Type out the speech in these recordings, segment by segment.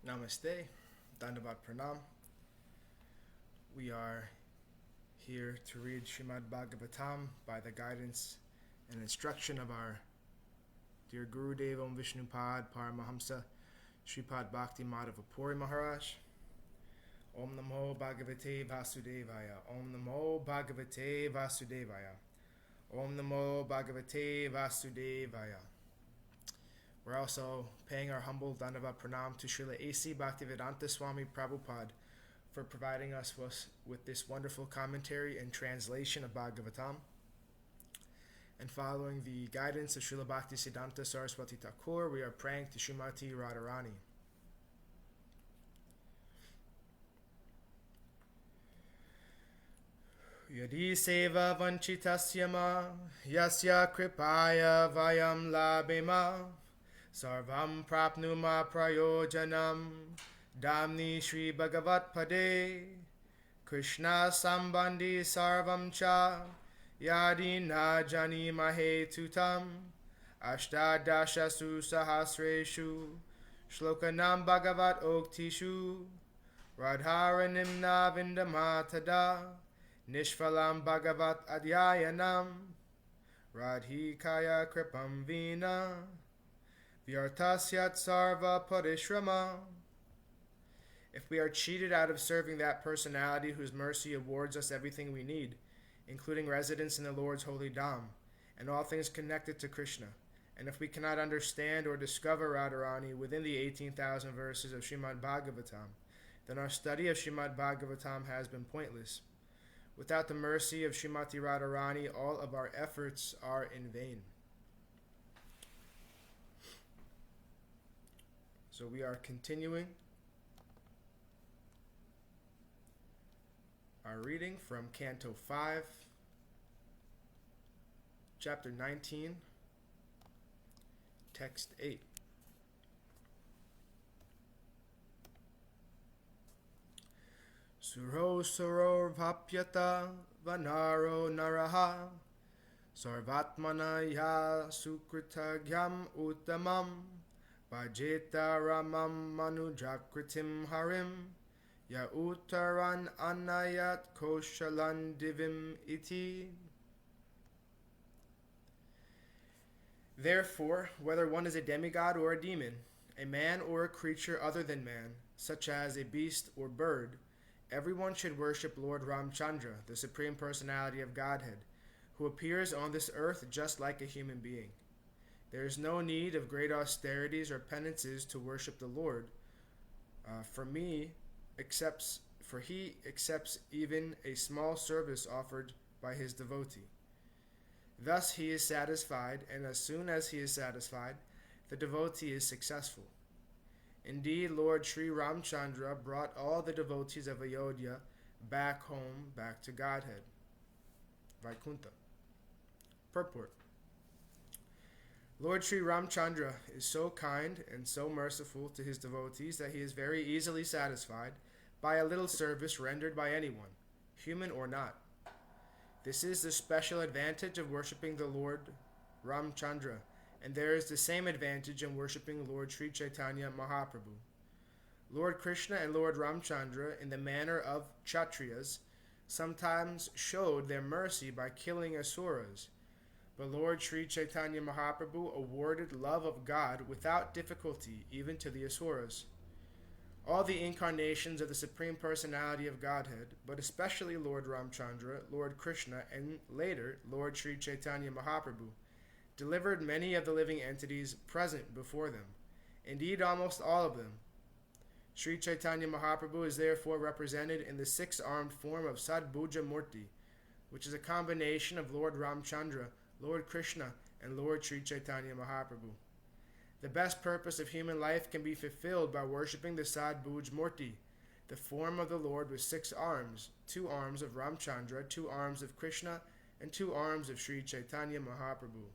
Namaste, Dandavat Pranam. We are here to read Srimad Bhagavatam by the guidance and instruction of our dear Guru Deva Vishnupad Paramahamsa Shripad Bhakti Madhava Puri Maharaj. Om Namo Bhagavate Vasudevaya. Om Namo Bhagavate Vasudevaya. Om Namo Bhagavate Vasudevaya. We're also paying our humble Dandavat Pranam to Srila A.C. Bhaktivedanta Swami Prabhupada for providing us with this wonderful commentary and translation of Bhagavatam. And following the guidance of Srila Bhaktisiddhanta Saraswati Thakur, we are praying to Śrīmatī Rādhārāṇī. Yadi sevā-vañcitāḥ yasyāḥ kṛpayā vayaṃ labhema sarvaṃ prāpnumaḥ prayojanaṃ dhāmni śrī-bhagavat pade Kṛṣṇa-sambandhi sarvaṃ ca Yadi na jānīmahe tutam Aṣṭādaśasu sahasreṣu ślokānāṃ bhāgavat-oktiṣu Rādhārānīṃ na vindāmaḥ tadā Nishphalam bhagavat adhyayanam radhikaya kripam vina vyartasyat sarva-pariśramaḥ. If we are cheated out of serving that personality whose mercy awards us everything we need, including residence in the Lord's holy Dham, and all things connected to Krishna, and if we cannot understand or discover Rādhārānīṃ within the 18,000 verses of Srimad Bhagavatam, then our study of Srimad Bhagavatam has been pointless. Without the mercy of Śrīmatī Rādhārāṇī, all of our efforts are in vain. So we are continuing our reading from Canto 5, Chapter 19, Text 8. Suro suro vapyata vanaro naraha sarvatmana ya sukritagyam uttamam bhajeta ramam manujakritim harim ya uttaran anayat koshalan divim iti. Therefore, whether one is a demigod or a demon, a man or a creature other than man, such as a beast or bird, everyone should worship Lord Ramchandra, the Supreme Personality of Godhead, who appears on this earth just like a human being. There is no need of great austerities or penances to worship the Lord, for he accepts even a small service offered by his devotee. Thus he is satisfied, and as soon as he is satisfied, the devotee is successful. Indeed, Lord Sri Ramchandra brought all the devotees of Ayodhya back home, back to Godhead. Vaikuntha. Purport. Lord Sri Ramchandra is so kind and so merciful to his devotees that he is very easily satisfied by a little service rendered by anyone, human or not. This is the special advantage of worshipping the Lord Ramchandra, and there is the same advantage in worshipping Lord Sri Chaitanya Mahaprabhu. Lord Krishna and Lord Ramchandra, in the manner of Kshatriyas, sometimes showed their mercy by killing asuras, but Lord Sri Chaitanya Mahaprabhu awarded love of God without difficulty even to the asuras. All the incarnations of the Supreme Personality of Godhead, but especially Lord Ramchandra, Lord Krishna, and later Lord Sri Chaitanya Mahaprabhu, delivered many of the living entities present before them, indeed almost all of them. Sri Chaitanya Mahaprabhu is therefore represented in the six-armed form of Sadbhuja Murti, which is a combination of Lord Ramchandra, Lord Krishna, and Lord Sri Chaitanya Mahaprabhu. The best purpose of human life can be fulfilled by worshipping the Sadbhuja Murti, the form of the Lord with 6 arms, 2 arms of Ramchandra, 2 arms of Krishna, and 2 arms of Sri Chaitanya Mahaprabhu.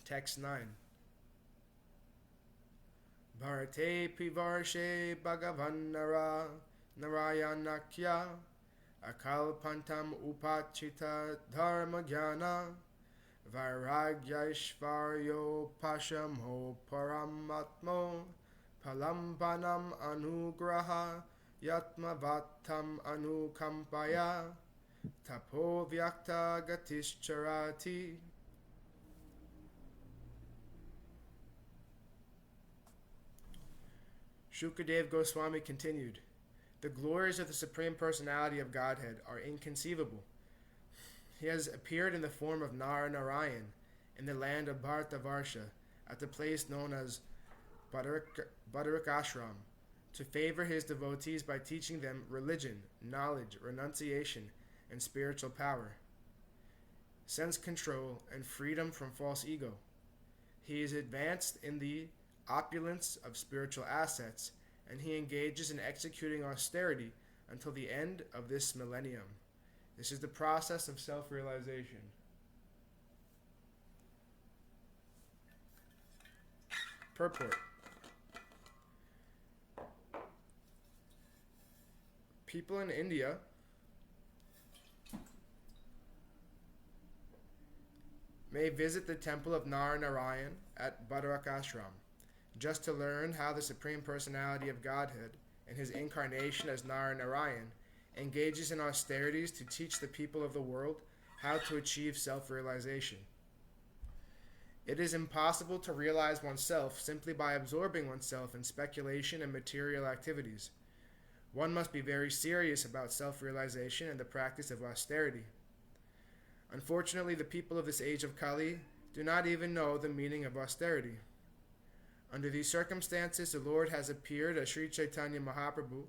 Text 9. Bharate pivarshe bhagavan narayanakya akalpantam upachita dharma jnana vairagyaishvaryo pashamo paramatmo palampanam anugraha yatmavatam anukampaya tapo vyakta gatischarati. Shukadeva Goswami continued, the glories of the Supreme Personality of Godhead are inconceivable. He has appeared in the form of Narayan in the land of Bharatavarsha at the place known as Bhadarikashram to favor his devotees by teaching them religion, knowledge, renunciation, and spiritual power, sense control, and freedom from false ego. He is advanced in the opulence of spiritual assets, and he engages in executing austerity until the end of this millennium. This is the process of self-realization. Purport. People in India may visit the temple of Narayan at Bhadarikashram just to learn how the Supreme Personality of Godhead in his incarnation as Narayan engages in austerities to teach the people of the world how to achieve self-realization. It is impossible to realize oneself simply by absorbing oneself in speculation and material activities. One must be very serious about self-realization and the practice of austerity. Unfortunately, the people of this age of Kali do not even know the meaning of austerity. Under these circumstances, the Lord has appeared as Sri Chaitanya Mahaprabhu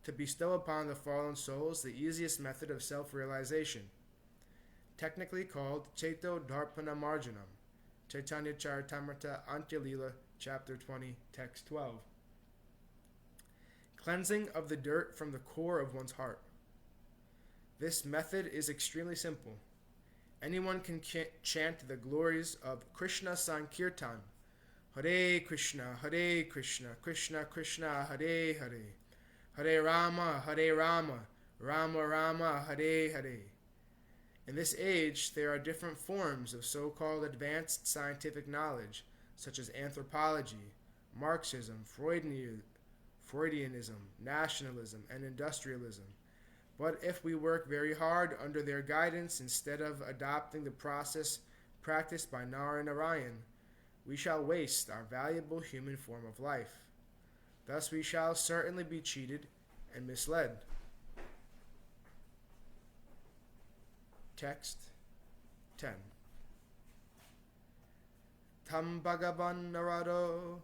to bestow upon the fallen souls the easiest method of self-realization, technically called Chaito Dharpana Marjanam, Chaitanya Charitamrita Antya-lila, Chapter 20, Text 12. Cleansing of the dirt from the core of one's heart. This method is extremely simple. Anyone can chant the glories of Kṛṣṇa-sankirtan, Hare Krishna, Krishna Krishna, Hare Hare, Hare Rama, Rama Rama, Hare Hare. In this age, there are different forms of so-called advanced scientific knowledge, such as anthropology, Marxism, Freudianism, nationalism, and industrialism. But if we work very hard under their guidance instead of adopting the process practiced by Narayan, we shall waste our valuable human form of life. Thus we shall certainly be cheated and misled. Text 10. Tam Bhagavan Narado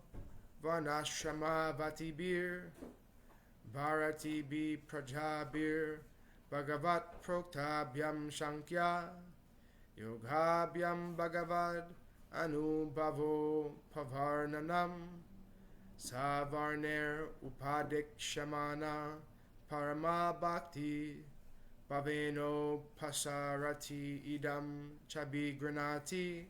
Vanashrama Vatibir Bharati Bi Prajabir Bhagavat-oktiṣu Shankya Yogabhyam Bhagavad Anubhavo Pavarnanam Savarner Upadikṣamana Parama Bhakti Bhaveno Pasarati Idam Chabigranati.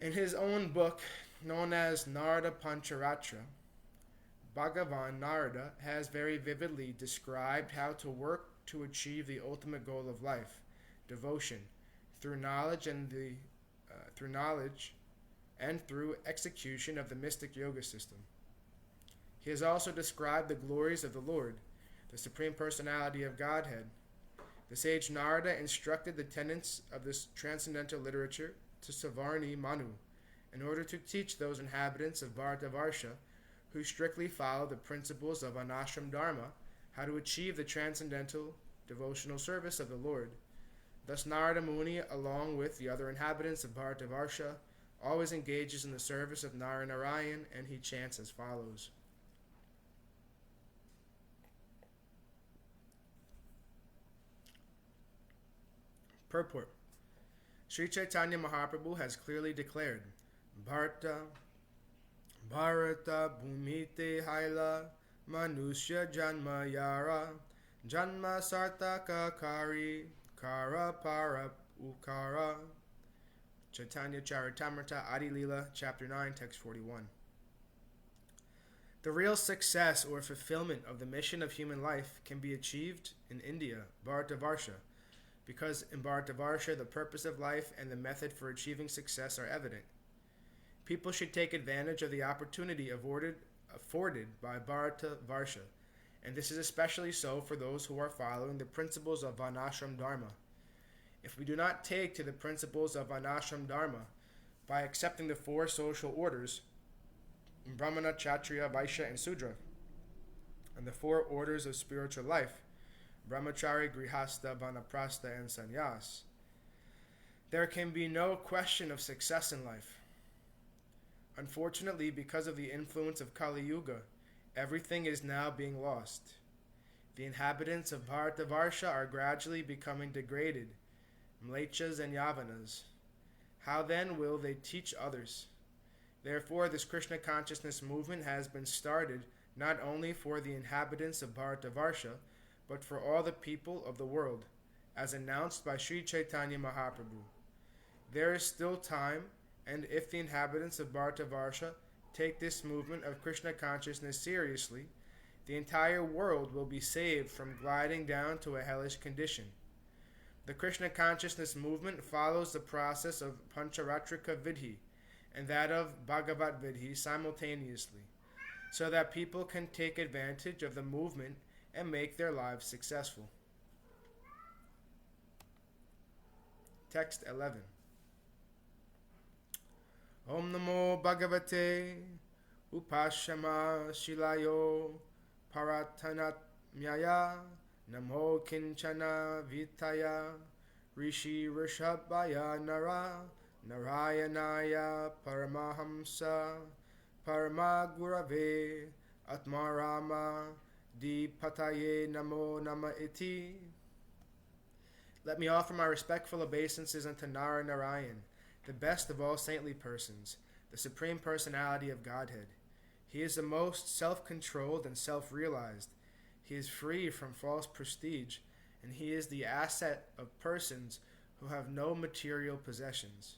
In his own book, known as Narada Pancharatra, Bhagavan Narada has very vividly described how to work to achieve the ultimate goal of life, devotion, through knowledge and through execution of the mystic yoga system. He has also described the glories of the Lord, the Supreme Personality of Godhead. The sage Narada instructed the tenets of this transcendental literature to Savarni Manu, in order to teach those inhabitants of Bharatavarsha who strictly follow the principles of Anashram Dharma how to achieve the transcendental devotional service of the Lord. Thus Narada Muni, along with the other inhabitants of Bharatavarsha, always engages in the service of Narayan, and he chants as follows. Purport. Sri Chaitanya Mahaprabhu has clearly declared, Bharata Bhumite Haila Manusya Janma Yara Janma Sartaka Kari Kara Parap Ukara. Chaitanya Charitamrita Adi-lila, Chapter 9, Text 41. The real success or fulfillment of the mission of human life can be achieved in India, Bharatavarsha, because in Bharatavarsha the purpose of life and the method for achieving success are evident. People should take advantage of the opportunity afforded by Bharata Varsha, and this is especially so for those who are following the principles of Varnashram Dharma. If we do not take to the principles of Varnashram Dharma by accepting the four social orders, Brahmana, Kshatriya, Vaishya, and Sudra, and the four orders of spiritual life, Brahmachari, Grihastha, Vanaprastha, and Sannyas, there can be no question of success in life. Unfortunately, because of the influence of Kali Yuga, everything is now being lost. The inhabitants of Bharatavarsha are gradually becoming degraded, mlechas and yavanas. How then will they teach others? Therefore, this Krishna consciousness movement has been started not only for the inhabitants of Bharatavarsha, but for all the people of the world, as announced by Sri Chaitanya Mahaprabhu. There is still time, and if the inhabitants of Bharatavarsha take this movement of Krishna consciousness seriously, the entire world will be saved from gliding down to a hellish condition. The Krishna consciousness movement follows the process of Pancharatrika Vidhi and that of Bhagavat Vidhi simultaneously, so that people can take advantage of the movement and make their lives successful. Text 11. Om Namo Bhagavate Upashama Shilayo Paratanatmyaya Namo Kinchana Vitaya Rishi Rishabhaya Nara Narayanaya Paramahamsa Paramagurave Atmarama Dipataye Namo Nama Iti. Let me offer my respectful obeisances unto Nara Narayan, the best of all saintly persons, the Supreme Personality of Godhead. He is the most self-controlled and self-realized. He is free from false prestige, and he is the asset of persons who have no material possessions.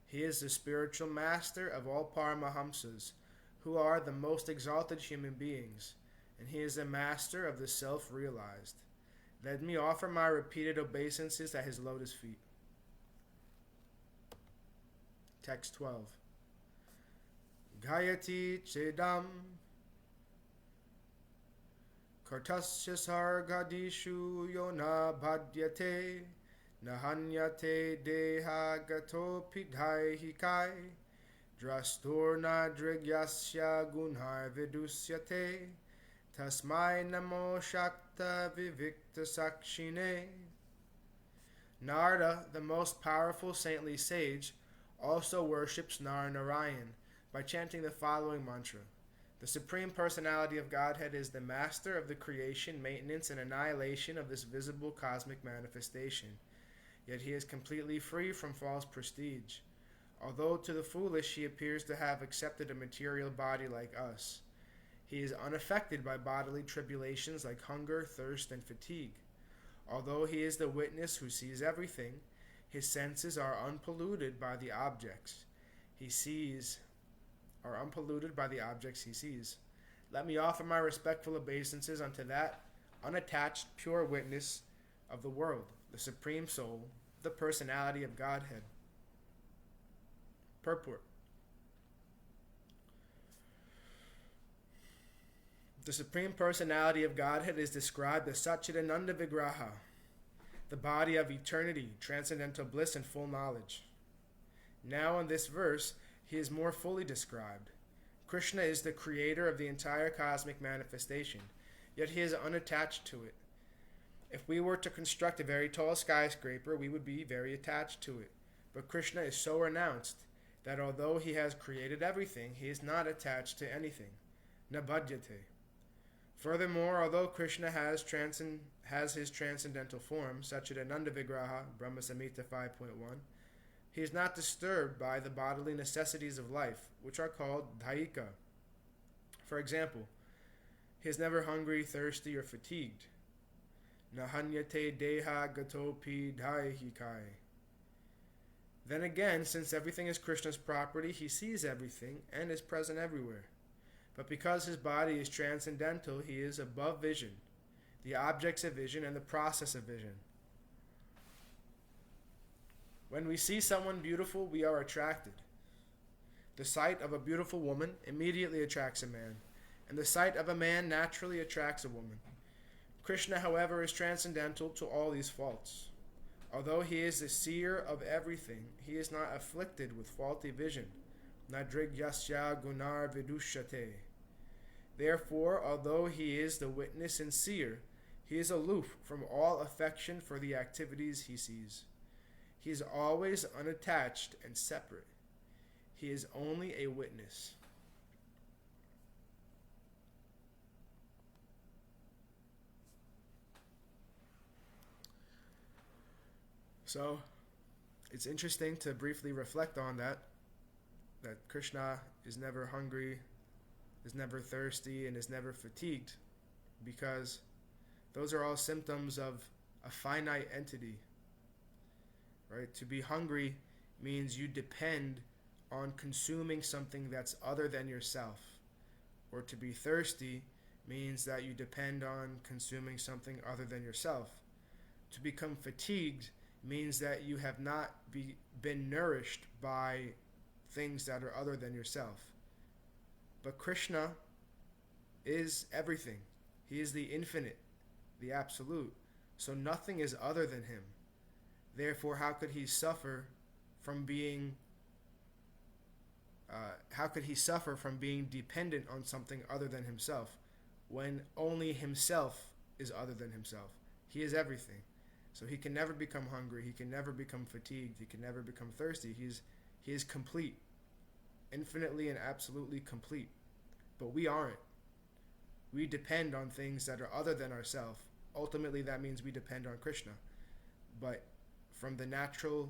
He is the spiritual master of all Paramahamsas, who are the most exalted human beings, and he is the master of the self-realized. Let me offer my repeated obeisances at his lotus feet. Text 12. Gayati Chedam Kartasya Sargadishu Yona Bhadyate Nahanyate Deha Gato Pidhaihikai Drasturna Drigyasya Gunhar Vidusyate Tasmai Namo Shakta Vivikta Sakshine. Narada, the most powerful saintly sage, also worships Narayan by chanting the following mantra. The Supreme Personality of Godhead is the master of the creation, maintenance, and annihilation of this visible cosmic manifestation. Yet he is completely free from false prestige. Although to the foolish he appears to have accepted a material body like us, he is unaffected by bodily tribulations like hunger, thirst, and fatigue. Although he is the witness who sees everything, his senses are unpolluted by the objects he sees. Let me offer my respectful obeisances unto that unattached, pure witness of the world, the Supreme Soul, the Personality of Godhead. Purport. The Supreme Personality of Godhead is described as Satchidananda Vigraha, the body of eternity, transcendental bliss, and full knowledge. Now in this verse, he is more fully described. Krishna is the creator of the entire cosmic manifestation, yet he is unattached to it. If we were to construct a very tall skyscraper, we would be very attached to it. But Krishna is so renounced that although he has created everything, he is not attached to anything. Nabhadyate. Furthermore, although Krishna has his transcendental form, Satchidananda Vigraha, Brahma Samhita 5.1, he is not disturbed by the bodily necessities of life, which are called dhaika. For example, he is never hungry, thirsty, or fatigued. Nahanyate deha gatopi dhaihikai. Then again, since everything is Krishna's property, he sees everything and is present everywhere. But because his body is transcendental, he is above vision, the objects of vision, and the process of vision. When we see someone beautiful, we are attracted. The sight of a beautiful woman immediately attracts a man, and the sight of a man naturally attracts a woman. Krishna, however, is transcendental to all these faults. Although he is the seer of everything, he is not afflicted with faulty vision. Nadrig yasya gunar vidushate. Therefore, although he is the witness and seer, he is aloof from all affection for the activities he sees. He is always unattached and separate. He is only a witness. So, it's interesting to briefly reflect on that Krishna is never hungry, is never thirsty, and is never fatigued, because those are all symptoms of a finite entity, right? To be hungry means you depend on consuming something that's other than yourself. Or to be thirsty means that you depend on consuming something other than yourself. To become fatigued means that you have not been nourished by things that are other than yourself. But Krishna is everything. He is the infinite, the absolute. So nothing is other than him. Therefore, how could he suffer from being dependent on something other than himself, when only himself is other than himself? He is everything. So he can never become hungry, he can never become fatigued, he can never become thirsty. He is complete, infinitely and absolutely complete. But we aren't. We depend on things that are other than ourselves. Ultimately, that means we depend on Krishna. But from the natural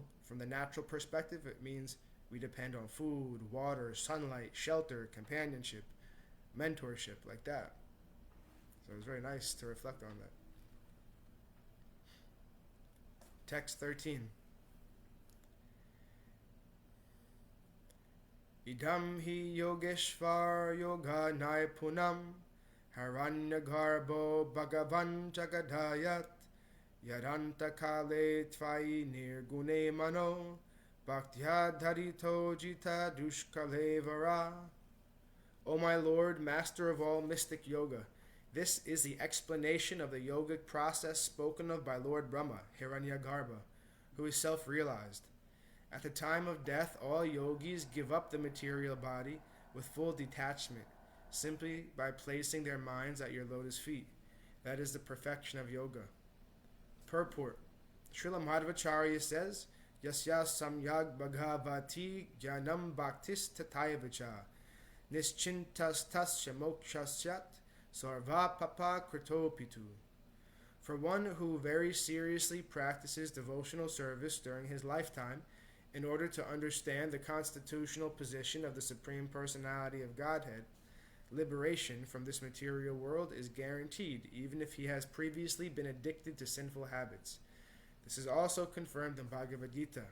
perspective, it means we depend on food, water, sunlight, shelter, companionship, mentorship, like that. So it was very nice to reflect on that. Text 13. Idam hi yogeshvar yoga naipunam haranyagarbo bhagavan jagadayat yaranta kale tvai nirgune mano bhaktya dharito jita dushkale vara. O my Lord, master of all mystic yoga, this is the explanation of the yogic process spoken of by Lord Brahma, Hiranyagarbha, who is self-realized. At the time of death, all yogis give up the material body with full detachment, simply by placing their minds at your lotus feet. That is the perfection of yoga. Purport. Srila Madhvacharya says, yasyāḥ samyag bhagavati yānam bhaktis tatayavacha nischintastasya mokshasyat sarva-papa kritopitu. For one who very seriously practices devotional service during his lifetime in order to understand the constitutional position of the Supreme Personality of Godhead, liberation from this material world is guaranteed, even if he has previously been addicted to sinful habits. This is also confirmed in Bhagavad Gita.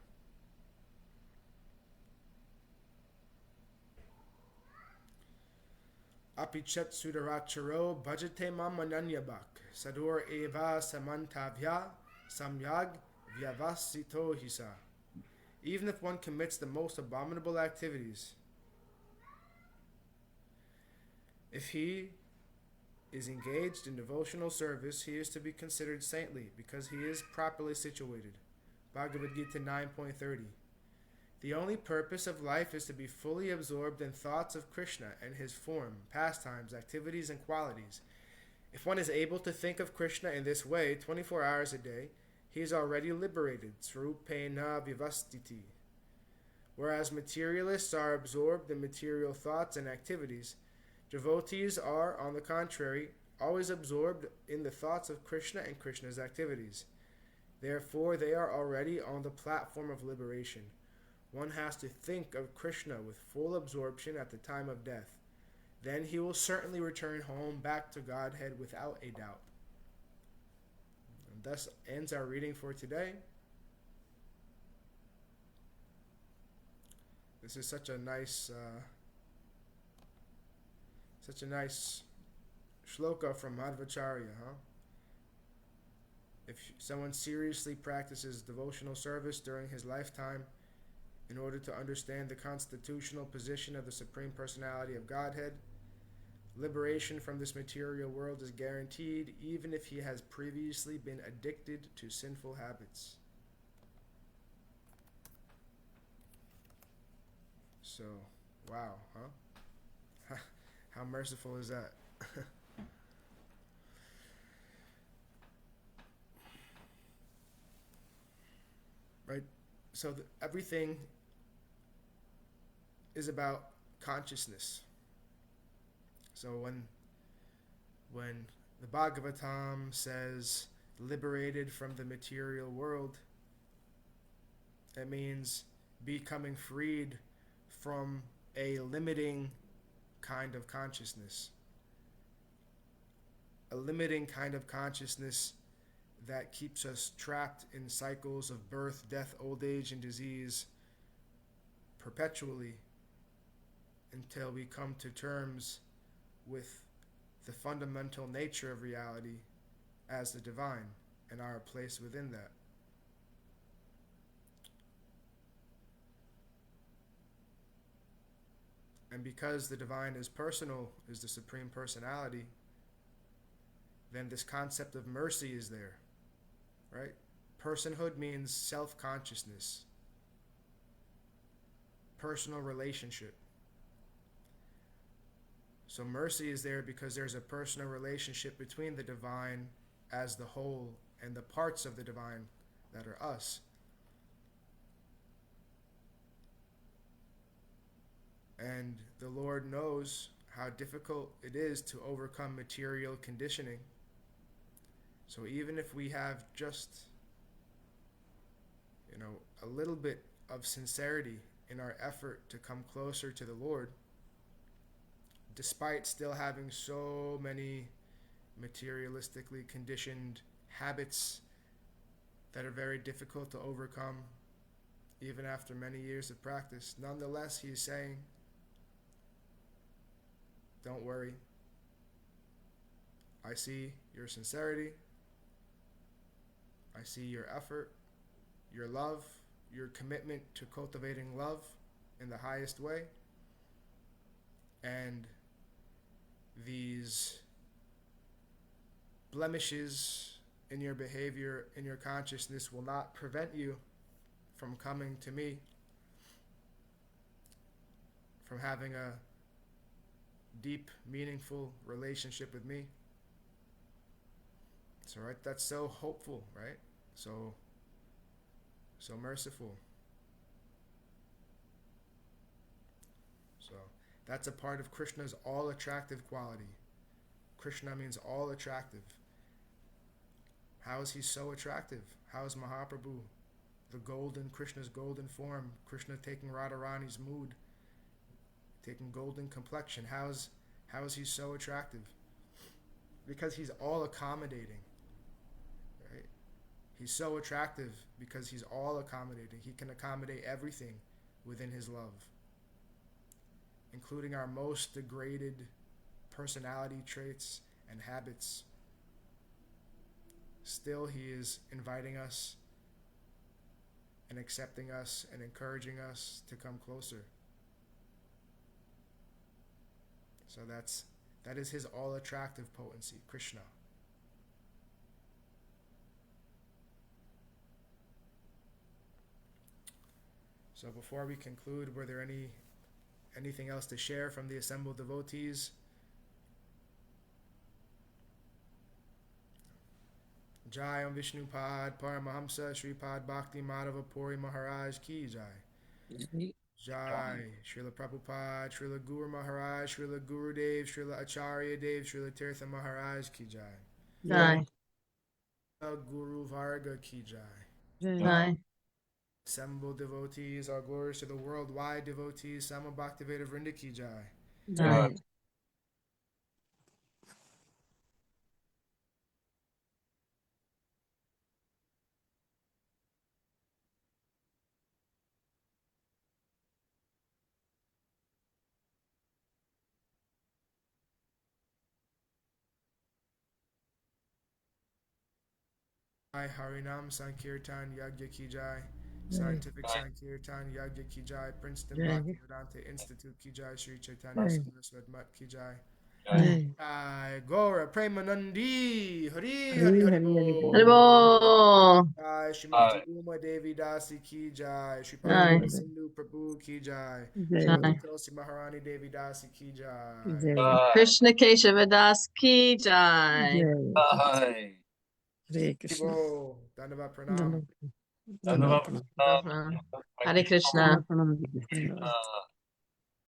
Apichat sudaracharo bhajate mam ananyabhak sadur eva samantavya samyag vyavasito hisa. Even if one commits the most abominable activities, if he is engaged in devotional service, he is to be considered saintly because he is properly situated. Bhagavad Gita 9.30. The only purpose of life is to be fully absorbed in thoughts of Krishna and his form, pastimes, activities, and qualities. If one is able to think of Krishna in this way 24 hours a day, he is already liberated, srupena vivastiti. Whereas materialists are absorbed in material thoughts and activities, devotees are, on the contrary, always absorbed in the thoughts of Krishna and Krishna's activities. Therefore, they are already on the platform of liberation. One has to think of Krishna with full absorption at the time of death. Then he will certainly return home back to Godhead without a doubt. And thus ends our reading for today. This is such a nice shloka from Madhvacharya, huh? If someone seriously practices devotional service during his lifetime, in order to understand the constitutional position of the Supreme Personality of Godhead, liberation from this material world is guaranteed even if he has previously been addicted to sinful habits. So, wow, huh? How merciful is that? Right? So everything is about consciousness. So when the Bhagavatam says liberated from the material world, it means becoming freed from a limiting kind of consciousness. A limiting kind of consciousness that keeps us trapped in cycles of birth, death, old age, and disease perpetually until we come to terms with the fundamental nature of reality as the divine and our place within that. And because the divine is personal, is the Supreme Personality, then this concept of mercy is there, right? Personhood means self-consciousness, personal relationship. So mercy is there because there's a personal relationship between the divine as the whole and the parts of the divine that are us. And the Lord knows how difficult it is to overcome material conditioning. So even if we have just, a little bit of sincerity in our effort to come closer to the Lord, despite still having so many materialistically conditioned habits that are very difficult to overcome, even after many years of practice, nonetheless, he's saying, don't worry. I see your sincerity. I see your effort, your love, your commitment to cultivating love in the highest way. And these blemishes in your behavior, in your consciousness, will not prevent you from coming to me, from having a deep, meaningful relationship with me. So, right, that's so hopeful, right? So merciful. So that's a part of Krishna's all-attractive quality. Krishna means all attractive. How is he so attractive? How is Mahaprabhu, Krishna's golden form, Krishna taking Radharani's mood, taking golden complexion? How is he so attractive? Because he's all accommodating. Right? He's so attractive because he's all accommodating. He can accommodate everything within his love, including our most degraded personality traits and habits. Still, he is inviting us and accepting us and encouraging us to come closer. So that is his all-attractive potency, Krishna. So before we conclude, were there anything else to share from the assembled devotees? Jai Om Vishnu Pad Paramahamsa Shripad Bhakti Madhava Puri Maharaj Ki Jai. Jai Srila Prabhupada, Srila Guru Maharaj, Srila Gurudev, Srila Acharya Dev, Srila Tirtha Maharaj Ki Jai. Jai. Guru Varga Ki Jai. Jai. Assembled devotees, all glories to the worldwide devotees, Sama Bhaktiveda Vrinda Ki Jai. Jai. Harinam Sankirtan Yagya Ki Jai. Scientific Sankirtan Yagya Ki Jai, Princeton Bhaktivedanta Institute Ki Jai, Sri Chaitanya Saraswati Mat Ki Jai. Gaura Premanandi Hari Hari Hari Bol. Haribo. Jai Śrīmatī Uma Devi Dasi Ki Jai, Shri Prabhupada Sindhu Prabhu Ki Jai, Śrīmatī Tulsi Maharani Devi Dasi Ki Jai. Krishna Keshava Das Ki Jai. Hare Krishna. Dandavat Pranam. Hare Krishna. Pranam.